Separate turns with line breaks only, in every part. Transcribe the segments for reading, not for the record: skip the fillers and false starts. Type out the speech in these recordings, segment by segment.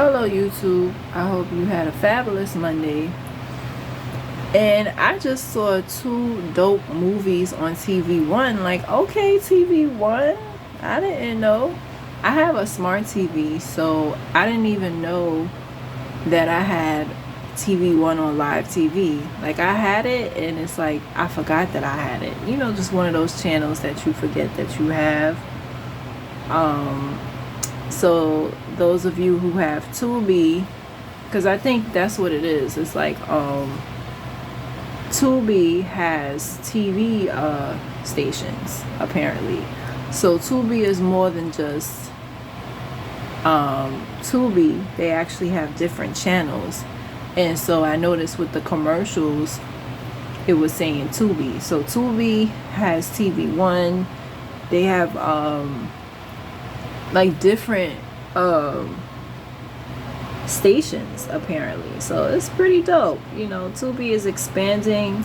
Hello YouTube, I hope you had a fabulous Monday. And I just saw two dope movies on TV1. Like, okay, TV1, I didn't know. I have a smart TV, so I didn't even know that I had TV1 on live TV. Like, I had it and it's like I forgot that I had it. You know, just one of those channels that you forget that you have. So those of you who have Tubi, because I think that's what it is. It's like Tubi has TV stations apparently. So Tubi is more than just Tubi. They actually have different channels, and so I noticed with the commercials, it was saying Tubi. So Tubi has TV1. They have like different stations apparently, so it's pretty dope. You know, Tubi is expanding.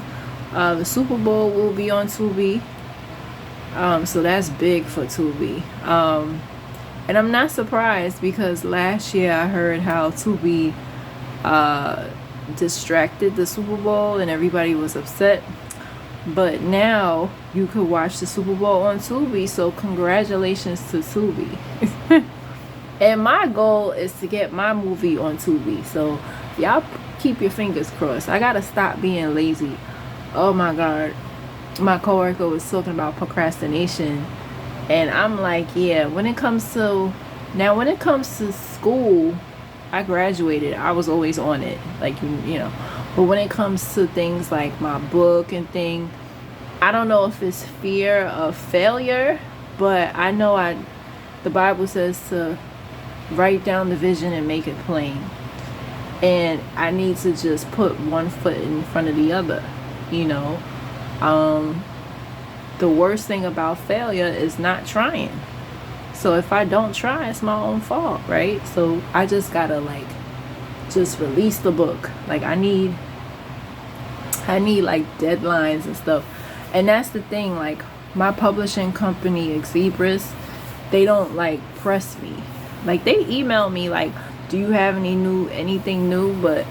The Super Bowl will be on Tubi, so that's big for Tubi. And I'm not surprised, because last year I heard how Tubi distracted the Super Bowl and everybody was upset. But now you could watch the Super Bowl on Tubi, so congratulations to Tubi. And my goal is to get my movie on Tubi, so y'all keep your fingers crossed. I gotta stop being lazy. Oh my God, my coworker was talking about procrastination, and I'm like, yeah, when it comes to school, I graduated, I was always on it, like, you know. But when it comes to things like my book and thing, I don't know if it's fear of failure, but I know the Bible says to write down the vision and make it plain. And I need to just put one foot in front of the other, you know. The worst thing about failure is not trying. So if I don't try, it's my own fault, right? So I just gotta just release the book. Like, I need like deadlines and stuff. And that's the thing, like, my publishing company, Xebris, they don't like press me. Like, they email me like, do you have anything new? But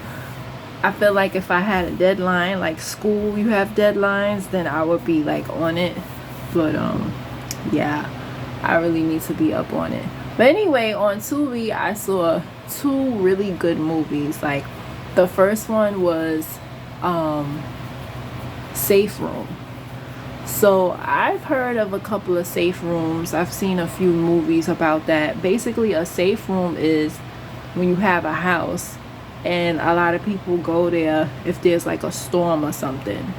I feel like if I had a deadline, like school, you have deadlines, then I would be like on it. But yeah, I really need to be up on it. But anyway, on Tubi, I saw two really good movies. Like, the first one was Safe Room. So I've heard of a couple of safe rooms. I've seen a few movies about that. Basically, a safe room is when you have a house and a lot of people go there if there's like a storm or something.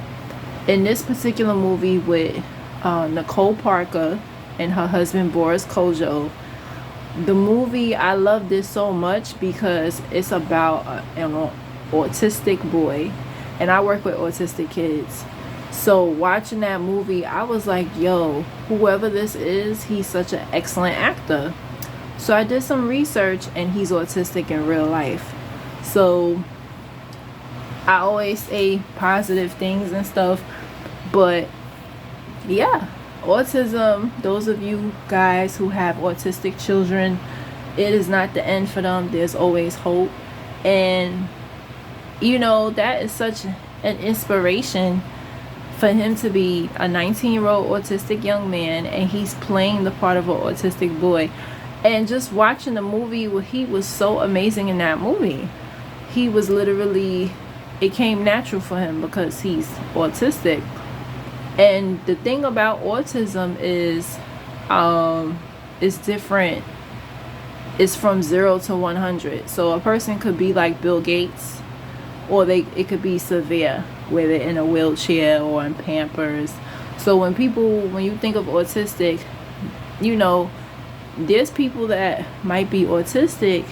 In this particular movie with Nicole Parker and her husband Boris Kojo, the movie, I love this so much because it's about an autistic boy, and I work with autistic kids. So watching that movie, I was like, yo, whoever this is, he's such an excellent actor. So I did some research, and he's autistic in real life. So I always say positive things and stuff. But yeah, autism, those of you guys who have autistic children, it is not the end for them. There's always hope. And you know, that is such an inspiration for him to be a 19-year-old autistic young man, and he's playing the part of an autistic boy. And just watching the movie, he was so amazing in that movie. He was literally, it came natural for him because he's autistic. And the thing about autism is it's different. It's from 0 to 100. So a person could be like Bill Gates, or it could be severe, where they're in a wheelchair or in Pampers. So when you think of autistic, you know, there's people that might be autistic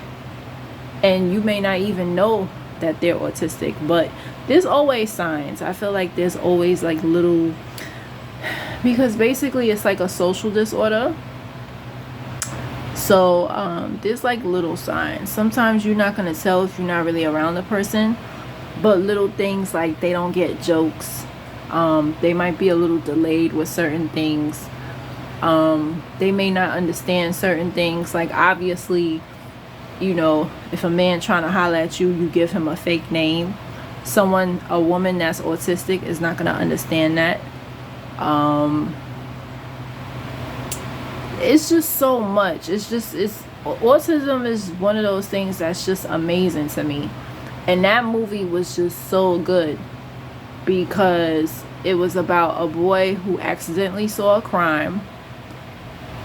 and you may not even know that they're autistic, but there's always signs. I feel like there's always like little, because basically it's like a social disorder. So there's like little signs. Sometimes you're not going to tell if you're not really around the person, but little things like they don't get jokes. They might be a little delayed with certain things. They may not understand certain things. Like, obviously you know, if a man trying to holler at you, you give him a fake name. A woman that's autistic is not going to understand that. It's just so much. Autism is one of those things that's just amazing to me. And that movie was just so good because it was about a boy who accidentally saw a crime,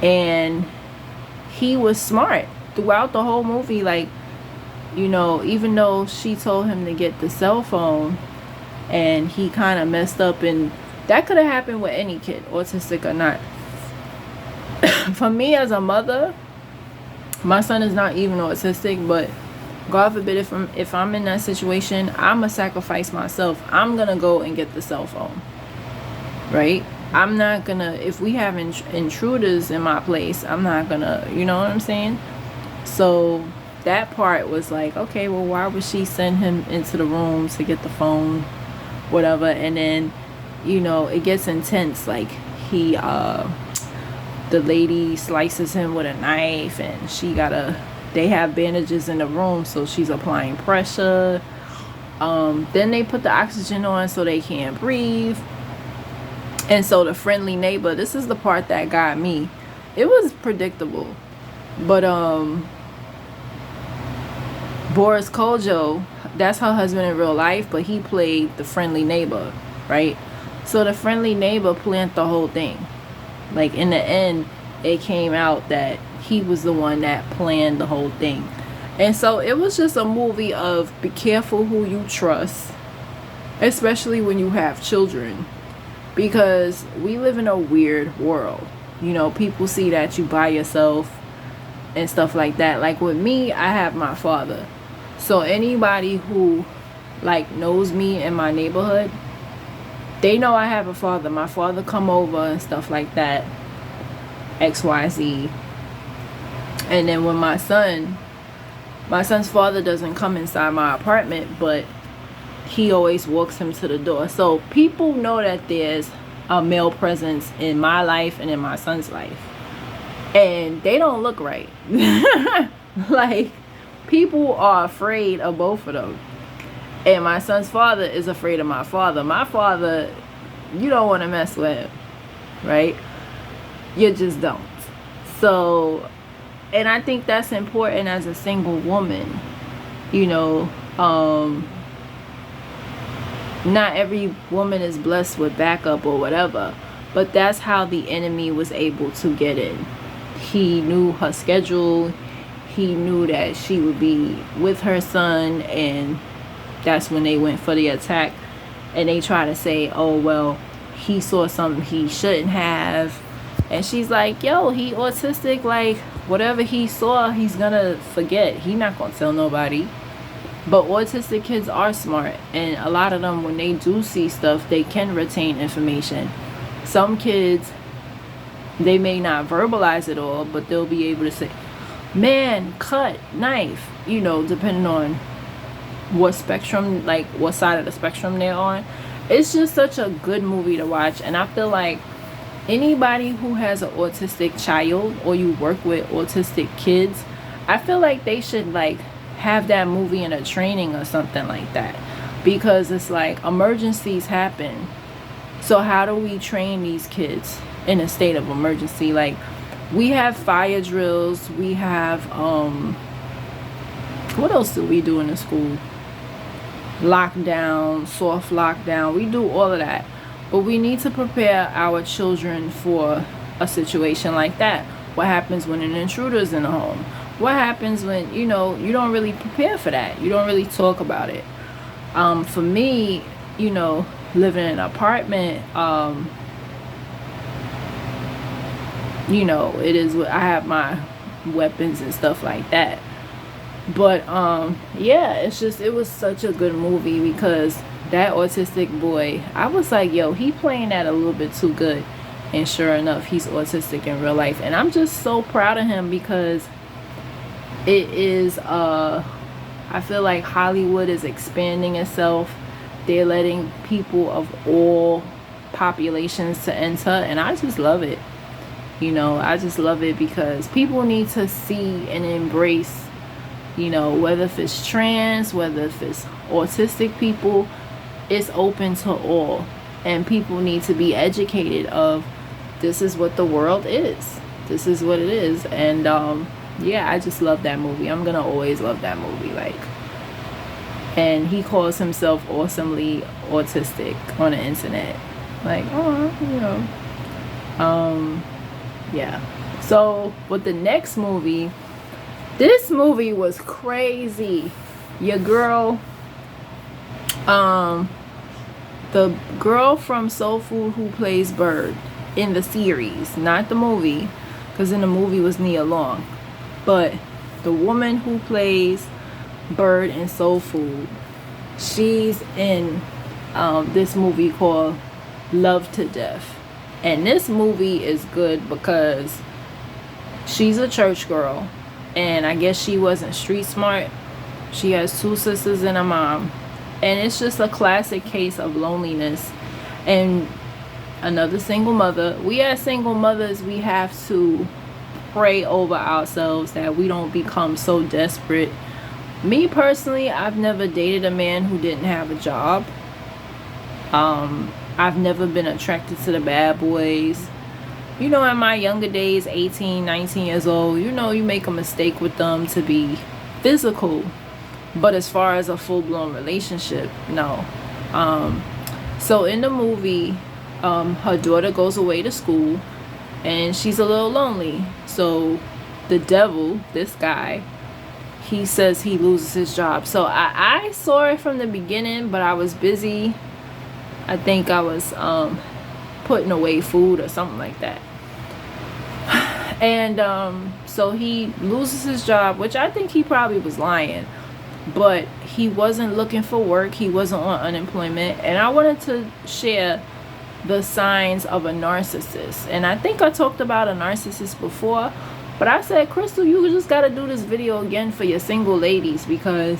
and he was smart throughout the whole movie. Like, you know, even though she told him to get the cell phone and he kind of messed up, and that could have happened with any kid, autistic or not. For me as a mother, my son is not even autistic, but God forbid if I'm in that situation, I'm gonna sacrifice myself. I'm gonna go and get the cell phone, right? I'm not gonna, if we have intruders in my place, I'm not gonna, you know what I'm saying? So that part was like, okay, well, why would she send him into the room to get the phone, whatever? And then, you know, it gets intense. Like, the lady slices him with a knife, and they have bandages in the room, so she's applying pressure. Then they put the oxygen on so they can't breathe. And so the friendly neighbor, this is the part that got me. It was predictable, but Boris Kojo, that's her husband in real life, but he played the friendly neighbor, right? So the friendly neighbor planned the whole thing. Like, in the end, it came out that he was the one that planned the whole thing. And so it was just a movie of be careful who you trust, especially when you have children, because we live in a weird world. You know, people see that you by yourself and stuff like that. Like with me, I have my father. So anybody who like knows me in my neighborhood, they know I have a father. My father come over and stuff like that, XYZ. And then when my son's father doesn't come inside my apartment, but he always walks him to the door. So people know that there's a male presence in my life and in my son's life. And they don't look right. Like, people are afraid of both of them. And my son's father is afraid of my father. My father, you don't want to mess with him, right? You just don't. So, and I think that's important as a single woman. You know, not every woman is blessed with backup or whatever, but that's how the enemy was able to get in. He knew her schedule. He knew that she would be with her son, and that's when they went for the attack. And they try to say, oh, well, he saw something he shouldn't have. And she's like, yo, he autistic. Like, whatever he saw, he's gonna forget. He not gonna tell nobody. But autistic kids are smart, and a lot of them, when they do see stuff, they can retain information. Some kids, they may not verbalize it all, but they'll be able to say, man, cut, knife, you know, depending on what spectrum, like what side of the spectrum they're on. It's just such a good movie to watch. And I feel like anybody who has an autistic child, or you work with autistic kids, I feel like they should like have that movie in a training or something like that, because it's like emergencies happen. So how do we train these kids in a state of emergency? Like, we have fire drills, we have what else do we do in the school? Lockdown, soft lockdown, we do all of that. But we need to prepare our children for a situation like that. What happens when an intruder's in the home? What happens when, you know, you don't really prepare for that? You don't really talk about it. For me, you know, living in an apartment, you know, it is, I have my weapons and stuff like that. But yeah, it was such a good movie, because that autistic boy, I was like, yo, he playing that a little bit too good. And sure enough, he's autistic in real life. And I'm just so proud of him, because it is I feel like Hollywood is expanding itself. They're letting people of all populations to enter, and I just love it. You know, I just love it, because people need to see and embrace whether if it's trans, whether if it's autistic people, it's open to all. And people need to be educated of, this is what the world is. This is what it is. And yeah, I just love that movie. I'm gonna always love that movie. And he calls himself awesomely autistic on the internet. Yeah. So with the next movie, this movie was crazy. Your girl, the girl from Soul Food who plays Bird in the series, not the movie, because in the movie was Nia Long, but the woman who plays Bird in Soul Food, she's in this movie called Love to Death. And this movie is good because she's a church girl, and I guess she wasn't street smart. She has 2 sisters and a mom, and it's just a classic case of loneliness. And another single mother. We as single mothers, we have to pray over ourselves that we don't become so desperate. Me personally, I've never dated a man who didn't have a job. I've never been attracted to the bad boys. In my younger days, 18, 19 years old, you make a mistake with them to be physical. But as far as a full-blown relationship, no. So in the movie, her daughter goes away to school, and she's a little lonely. So the devil, this guy, he says he loses his job. So I saw it from the beginning, but I was busy. I think I was putting away food or something like that. And so he loses his job, which I think he probably was lying, but he wasn't looking for work. He wasn't on unemployment. And I wanted to share the signs of a narcissist. And I think I talked about a narcissist before, but I said, Crystal, you just got to do this video again for your single ladies, because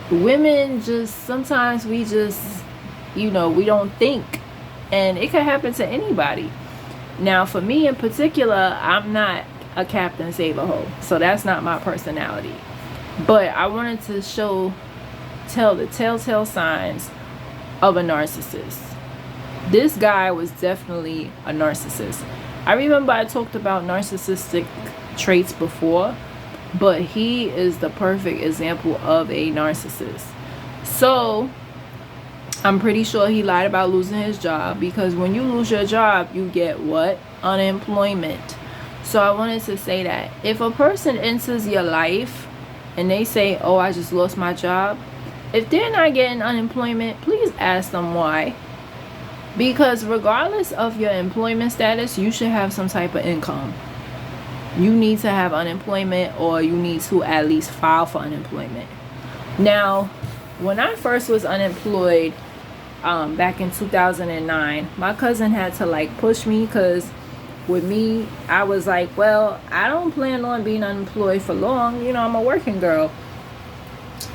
women sometimes we don't think, and it could happen to anybody. Now, for me in particular, I'm not a Captain Save-A-Ho, so that's not my personality. But I wanted to tell the telltale signs of a narcissist. This guy was definitely a narcissist. I remember I talked about narcissistic traits before, but he is the perfect example of a narcissist. So I'm pretty sure he lied about losing his job, because when you lose your job, you get what? Unemployment. So I wanted to say that if a person enters your life and they say, oh, I just lost my job, if they're not getting unemployment, please ask them why. Because regardless of your employment status, you should have some type of income. You need to have unemployment, or you need to at least file for unemployment. Now, when I first was unemployed, back in 2009, my cousin had to push me, because with me, I was like, well, I don't plan on being unemployed for long. I'm a working girl.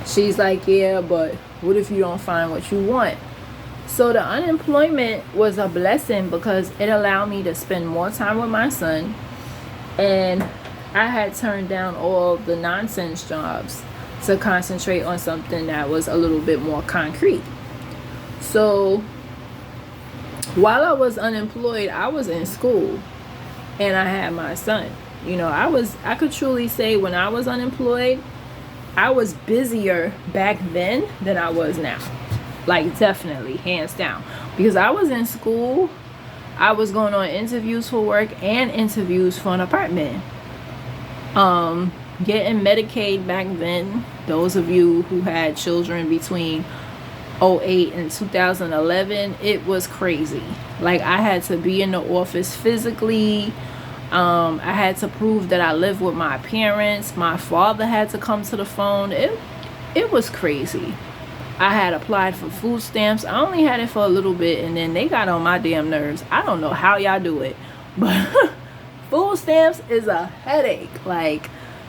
She's like, yeah, but what if you don't find what you want? So the unemployment was a blessing, because it allowed me to spend more time with my son, and I had turned down all the nonsense jobs to concentrate on something that was a little bit more concrete. So while I was unemployed, I was in school, and I had my son. I could truly say when I was unemployed, I was busier back then than I was now. Definitely, hands down. Because I was in school, I was going on interviews for work and interviews for an apartment. Getting Medicaid back then, those of you who had children between 2008 and 2011, it was crazy. I had to be in the office physically. I had to prove that I lived with my parents. My father had to come to the phone. It was crazy. I had applied for food stamps. I only had it for a little bit, and then they got on my damn nerves. I don't know how y'all do it, but food stamps is a headache.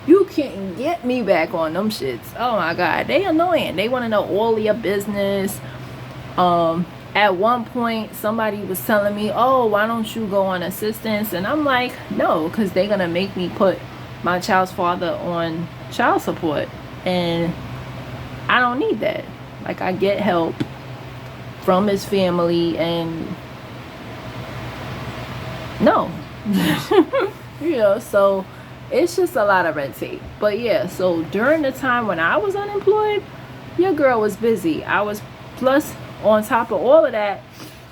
You can't get me back on them shits. Oh my God, they annoying. They want to know all your business. At one point, somebody was telling me, oh, why don't you go on assistance? And I'm like, no, because they're going to make me put my child's father on child support, and I don't need that. Like, I get help from his family, and no. You know, so it's just a lot of red tape. But yeah, so during the time when I was unemployed, your girl was busy. I was, plus on top of all of that,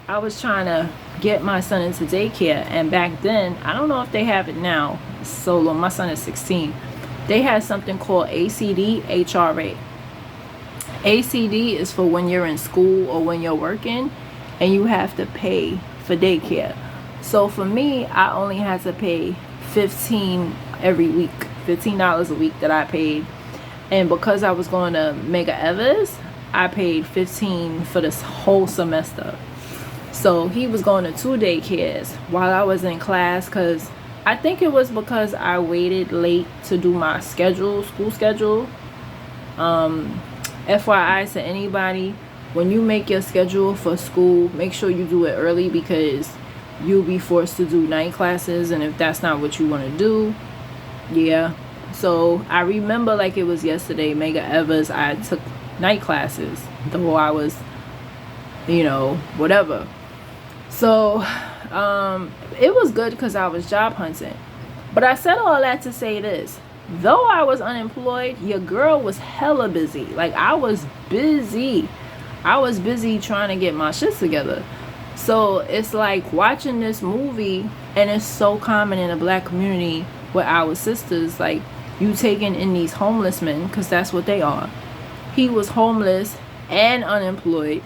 I was trying to get my son into daycare. And back then, I don't know if they have it now, so long, my son is 16, they had something called ACD HRA. ACD is for when you're in school or when you're working and you have to pay for daycare. So for me, I only had to pay $15 every week, $15 a week that I paid. And because I was going to Mega Evers, I paid $15 for this whole semester. So he was going to 2 daycares while I was in class, because I think it was because I waited late to do my schedule, school schedule. FYI to anybody, when you make your schedule for school, make sure you do it early, because you'll be forced to do night classes, and if that's not what you want to do, yeah. So I remember like it was yesterday, Mega Evers, I took night classes, though I was, you know, whatever. So it was good because I was job hunting. But I said all that to say this: though I was unemployed, your girl was hella busy. Like, I was busy trying to get my shit together. So it's like watching this movie, and it's so common in the black community with our sisters, like you taking in these homeless men, because that's what they are. He was homeless and unemployed.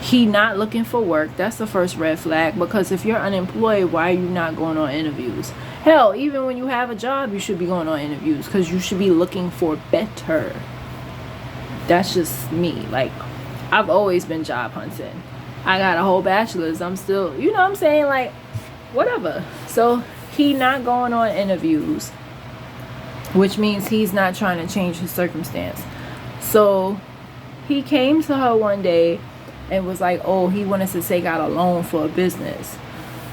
He not looking for work. That's the first red flag, because if you're unemployed, why are you not going on interviews? Hell, even when you have a job, you should be going on interviews, because you should be looking for better. That's just me. Like, I've always been job hunting. I got a whole bachelor's. I'm still, you know what I'm saying? Like, whatever. So he not going on interviews, which means he's not trying to change his circumstance. So he came to her one day and was like, oh, he wanted to take out a loan for a business.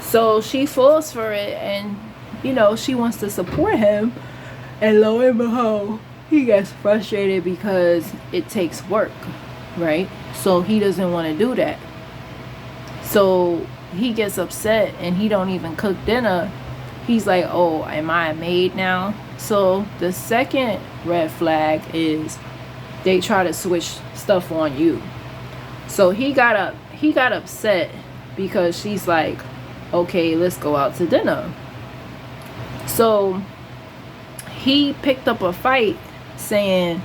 So she falls for it, and you know, she wants to support him, and lo and behold, he gets frustrated because it takes work, right? So he doesn't want to do that. So he gets upset, and he don't even cook dinner. He's like, oh, am I a maid now? So the second red flag is they try to switch stuff on you. So he got upset because she's like, okay, let's go out to dinner. So he picked up a fight saying,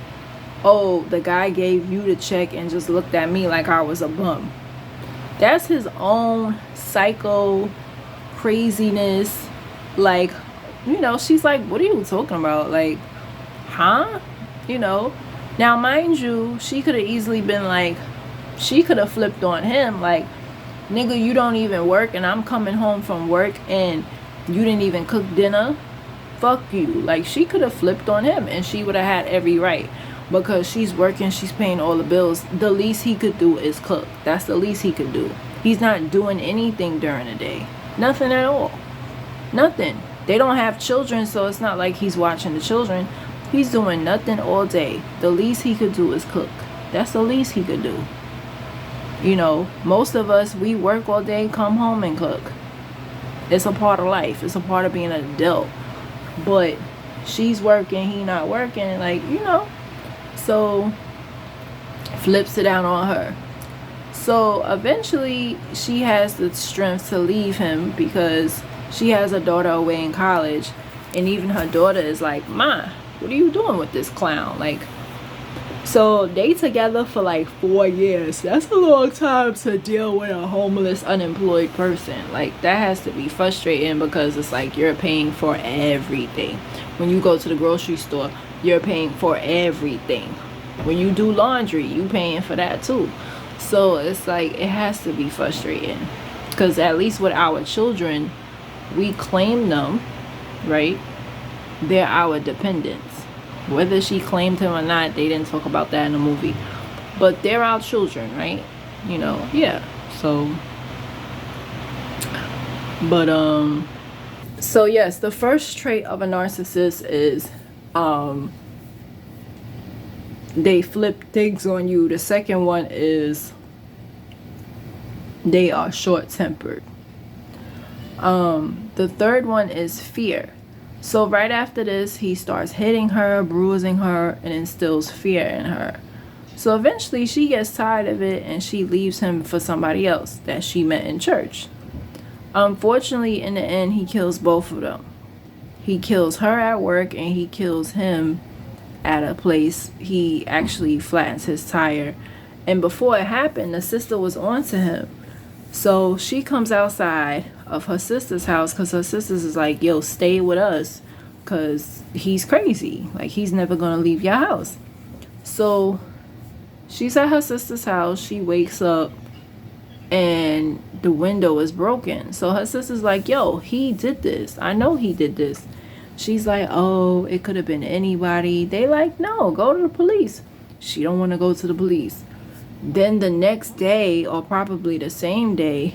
oh, the guy gave you the check and just looked at me like I was a bum. That's his own psycho craziness. Like, you know, she's like, what are you talking about? Like, huh? You know, now mind you, she could have easily been like, she could have flipped on him like, nigga, you don't even work, and I'm coming home from work and you didn't even cook dinner. Fuck you. Like, she could have flipped on him, and she would have had every right, because she's working, she's paying all the bills. The least he could do is cook. That's the least he could do. He's not doing anything during the day. Nothing at all. Nothing. They don't have children, so it's not like he's watching the children. He's doing nothing all day. The least he could do is cook. That's the least he could do. You know, most of us, we work all day, come home and cook. It's a part of life. It's a part of being an adult. But she's working, he not working, like, you know. So flips it out on her. So eventually she has the strength to leave him, because she has a daughter away in college, and even her daughter is like, Ma, what are you doing with this clown? Like, so they together for like 4 years. That's a long time to deal with a homeless, unemployed person. Like, that has to be frustrating, because it's like you're paying for everything. When you go to the grocery store, you're paying for everything. When you do laundry, you paying for that too. So it's like, it has to be frustrating, because at least with our children, we claim them, right? They're our dependents. Whether she claimed him or not, they didn't talk about that in the movie, but they're our children, right? You know, yeah. So, but So yes, the first trait of a narcissist is they flip things on you. The second one is they are short-tempered. The third one is fear. So right after this, he starts hitting her, bruising her, and instills fear in her. So eventually she gets tired of it and she leaves him for somebody else that she met in church. Unfortunately, in the end, he kills both of them. He kills her at work and he kills him at a place. He actually flattens his tire. And before it happened, the sister was on to him. So she comes outside of her sister's house because her sister's is like, yo, stay with us because he's crazy. Like, he's never going to leave your house. So she's at her sister's house. She wakes up and the window is broken. So her sister's like, yo, he did this. I know he did this. She's like, oh, it could have been anybody. They like, no, go to the police. She don't want to go to the police. Then the next day, or probably the same day,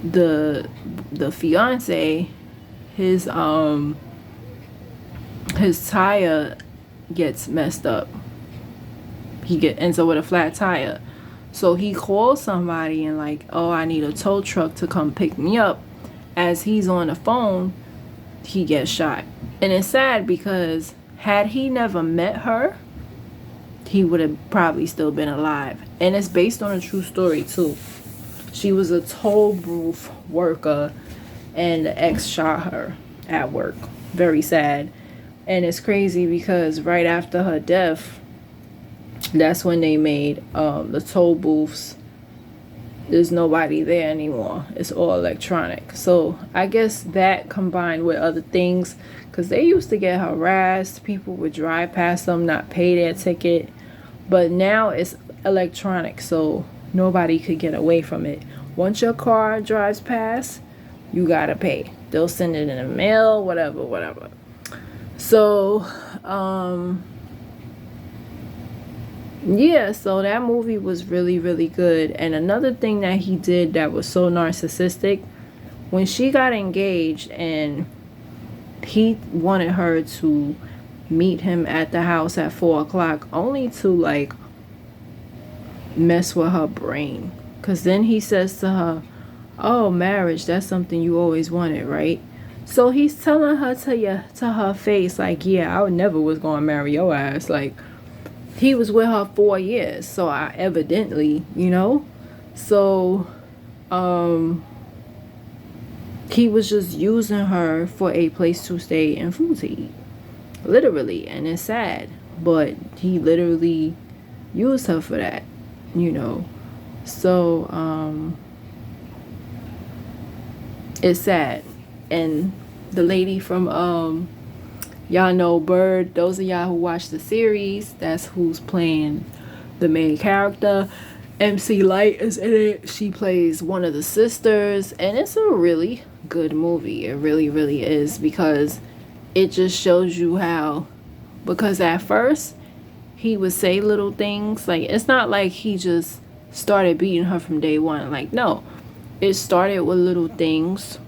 the fiance, his tire gets messed up. He ends up with a flat tire. So he calls somebody and like, oh, I need a tow truck to come pick me up. As he's on the phone, he gets shot. And it's sad because had he never met her, he would have probably still been alive. And it's based on a true story too. She was a toll booth worker and the ex shot her at work. Very sad. And it's crazy because right after her death, that's when they made the toll booths. There's nobody there anymore. It's all electronic. So I guess that combined with other things, because they used to get harassed. People would drive past them, not pay their ticket. But now it's electronic, so nobody could get away from it. Once your car drives past, you gotta pay. They'll send it in the mail, whatever. So, yeah, so that movie was really, really good. And another thing that he did that was so narcissistic, when she got engaged and he wanted her to meet him at the house at 4 o'clock, only to like mess with her brain. Because then he says to her, oh, marriage, that's something you always wanted, right? So he's telling her to her face, like, yeah, I never was going to marry your ass. Like, he was with her 4 years, so I evidently, so he was just using her for a place to stay and food to eat, literally. And it's sad, but he literally used her for that, so it's sad. And the lady from y'all know Bird, those of y'all who watch the series, that's who's playing the main character. MC Light is in it. She plays one of the sisters, and it's a really good movie. It really, really is, because it just shows you how, because at first he would say little things, like, it's not like he just started beating her from day one. Like, no, it started with little things,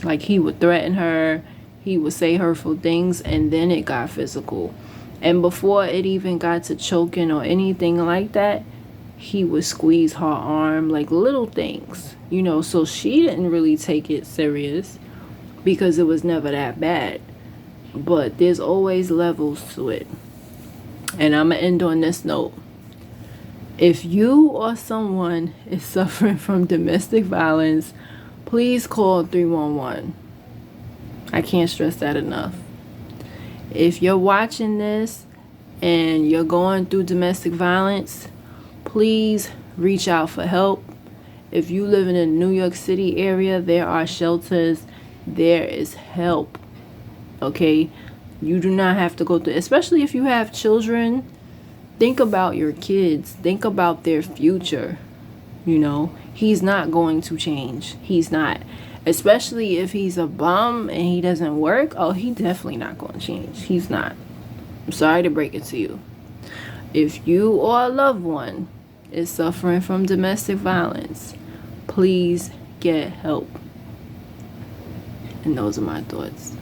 like he would threaten her, he would say hurtful things, and then it got physical. And before it even got to choking or anything like that, he would squeeze her arm, like little things, so she didn't really take it serious because it was never that bad. But there's always levels to it. And I'm gonna end on this note. If you or someone is suffering from domestic violence, please call 311. I can't stress that enough. If you're watching this and you're going through domestic violence, please reach out for help. If you live in the New York City area, there are shelters. There is help. Okay? You do not have to go through, especially if you have children. Think about your kids. Think about their future. He's not going to change. He's not. Especially if he's a bum and he doesn't work. Oh, he definitely not going to change. He's not. I'm sorry to break it to you. If you or a loved one is suffering from domestic violence, please get help. And those are my thoughts.